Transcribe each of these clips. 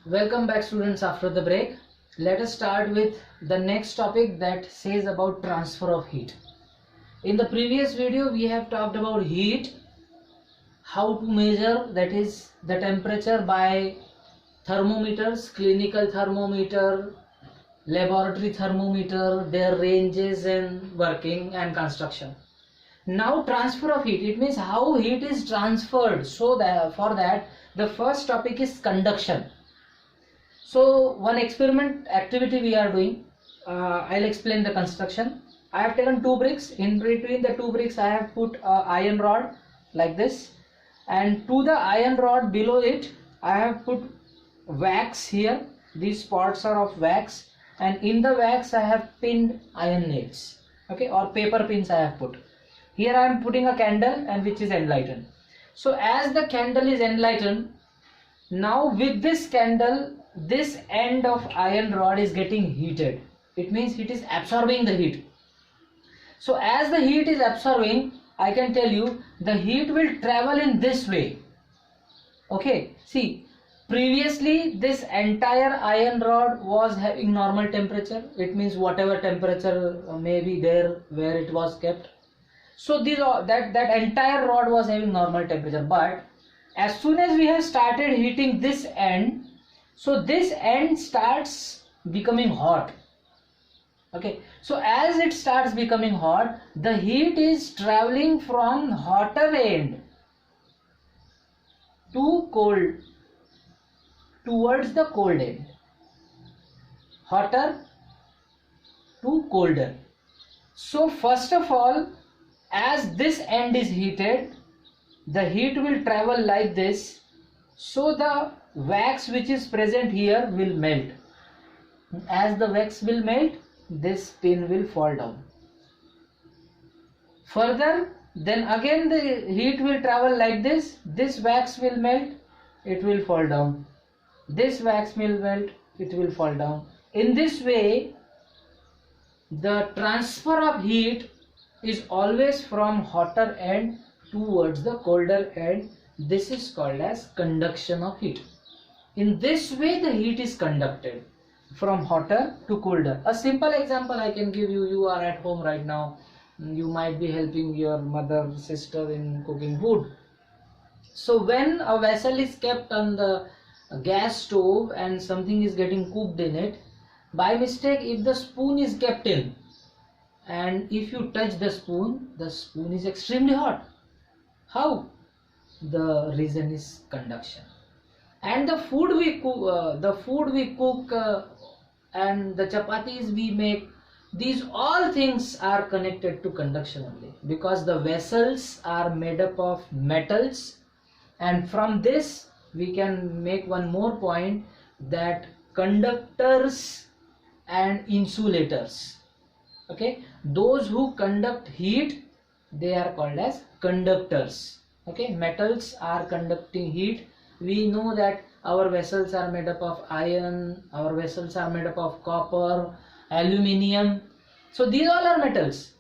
Welcome back students after the break. Let us start with the next topic that says about transfer of heat. In the previous video we have talked about heat, how to measure, that is the temperature by thermometers, clinical thermometer, laboratory thermometer, their ranges and working and construction. Now transfer of heat, it means how heat is transferred. So that for that the first topic is conduction. So one experiment activity we are doing, I'll explain the construction. I have taken two bricks. In between the two bricks I have put a iron rod like this, and to the iron rod below it I have put wax here. These spots are of wax, and in the wax I have pinned iron nails, okay, or paper pins I have put. Here I am putting a candle and which is enlightened. So as the candle is enlightened, now with this candle, this end of iron rod is getting heated. It means it is absorbing the heat. So as the heat is absorbing, I can tell you the heat will travel in this way. Okay, see, previously this entire iron rod was having normal temperature. It means whatever temperature may be there where it was kept. So that entire rod was having normal temperature, but as soon as we have started heating this end, so this end starts becoming hot. Okay, so as it starts becoming hot, the heat is traveling from hotter end to cold, towards the cold end, hotter to colder. So first of all, as this end is heated, the heat will travel like this, so the wax which is present here will melt. As the wax will melt, this pin will fall down. Further, then again the heat will travel like this. This wax will melt, it will fall down. This wax will melt, it will fall down. In this way, the transfer of heat is always from hotter end towards the colder end. This is called as conduction of heat. In this way the heat is conducted from hotter to colder. A simple example I can give you. You are at home right now. You might be helping your mother, sister in cooking food. So when a vessel is kept on the gas stove and something is getting cooked in it, by mistake if the spoon is kept in, and if you touch the spoon is extremely hot. How? The reason is conduction. And the food we cook, and the chapatis we make, these all things are connected to conduction only, because the vessels are made up of metals. And from this we can make one more point, that conductors and insulators, okay, those who conduct heat, they are called as conductors. Okay, metals are conducting heat. We know that our vessels are made up of iron, our vessels are made up of copper, aluminium. So these all are metals,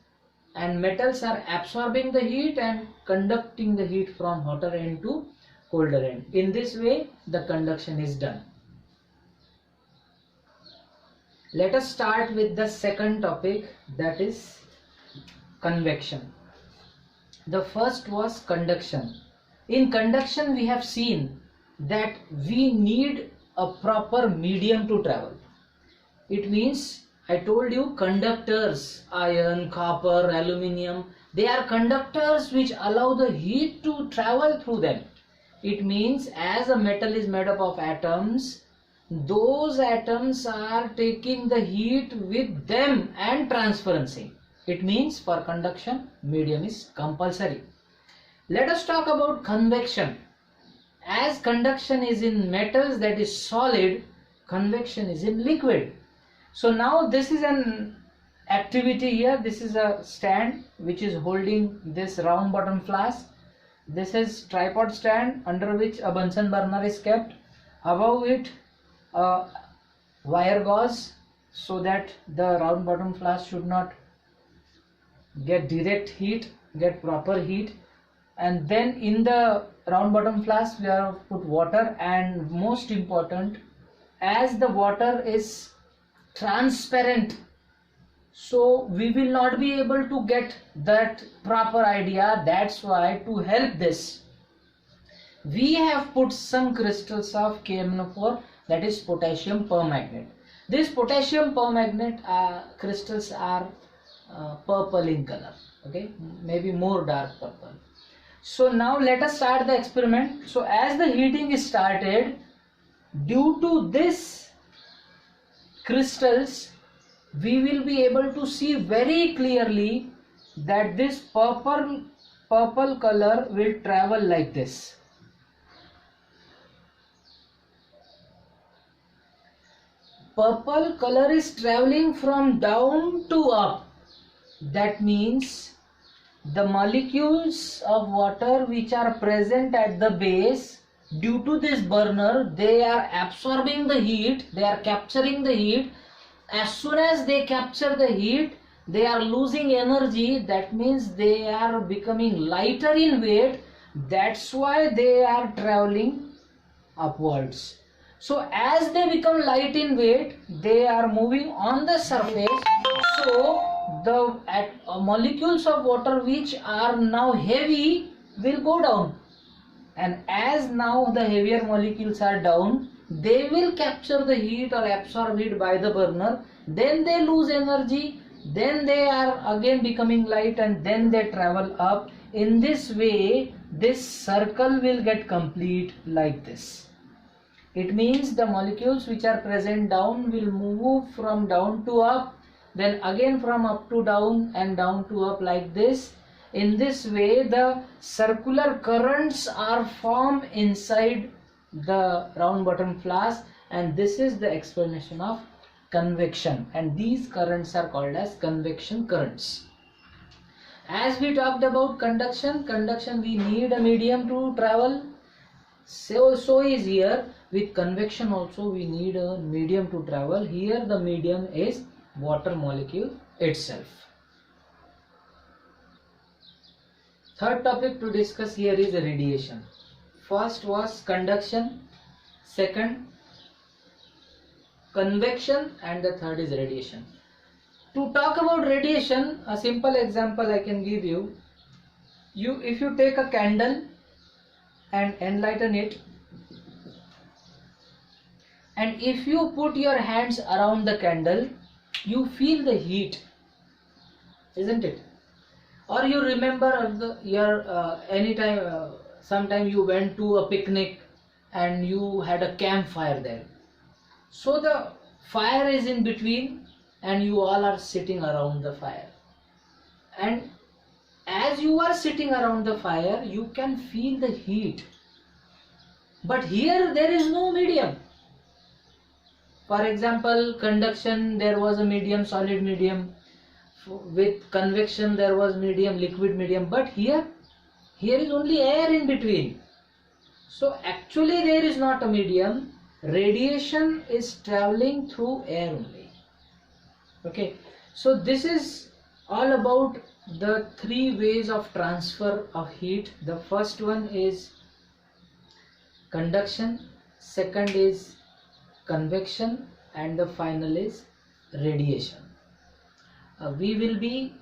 and metals are absorbing the heat and conducting the heat from hotter end to colder end. In this way the conduction is done. Let us start with the second topic, that is convection. The first was conduction. In conduction we have seen that we need a proper medium to travel. It means, I told you, conductors, iron, copper, aluminium, they are conductors which allow the heat to travel through them. It means as a metal is made up of atoms, those atoms are taking the heat with them and transferencing. It means for conduction, medium is compulsory. Let us talk about convection. As conduction is in metals, that is solid, convection is in liquid. So now this is an activity here. This is a stand which is holding this round bottom flask. This is tripod stand under which a Bunsen burner is kept. Above it a wire gauze, so that the round bottom flask should not get direct heat, get proper heat. And then in the round bottom flask we have put water, and most important, as the water is transparent, so we will not be able to get that proper idea. That's why, to help this, we have put some crystals of KMnO4, that is potassium permanganate. These potassium permanganate crystals are purple in color, okay, maybe more dark purple. So now let us start the experiment. So as the heating is started, due to this crystals, we will be able to see very clearly that this purple color will travel like this. Purple color is traveling from down to up. That means the molecules of water which are present at the base, due to this burner, they are absorbing the heat, they are capturing the heat. As soon as they capture the heat, they are losing energy. That means they are becoming lighter in weight. That's why they are traveling upwards. So as they become light in weight, they are moving on the surface. So the molecules of water which are now heavy will go down, and as now the heavier molecules are down, they will capture the heat or absorb it by the burner. Then they lose energy, then they are again becoming light, and then they travel up. In this way, this circle will get complete like this. It means the molecules which are present down will move from down to up, then again from up to down and down to up like this. In this way, the circular currents are formed inside the round bottom flask, and this is the explanation of convection, and these currents are called as convection currents. As we talked about conduction, we need a medium to travel. So is here. With convection also we need a medium to travel. Here the medium is water molecule itself. Third topic to discuss here is radiation. First was conduction, second convection, and the third is radiation. To talk about radiation, a simple example I can give you. If you take a candle and enlighten it, and if you put your hands around the candle, you feel the heat, isn't it? Or you remember anytime, sometime you went to a picnic and you had a campfire there. So the fire is in between and you all are sitting around the fire. And as you are sitting around the fire, you can feel the heat. But here there is no medium. For example, conduction, there was a medium, solid medium. With convection, there was medium, liquid medium. But here is only air in between. So actually there is not a medium. Radiation is traveling through air only. Okay. So this is all about the three ways of transfer of heat. The first one is conduction, second is convection, and the final is radiation. We will be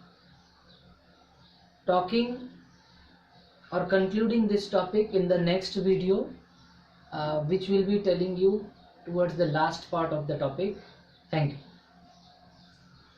talking or concluding this topic in the next video, which will be telling you towards the last part of the topic. Thank you.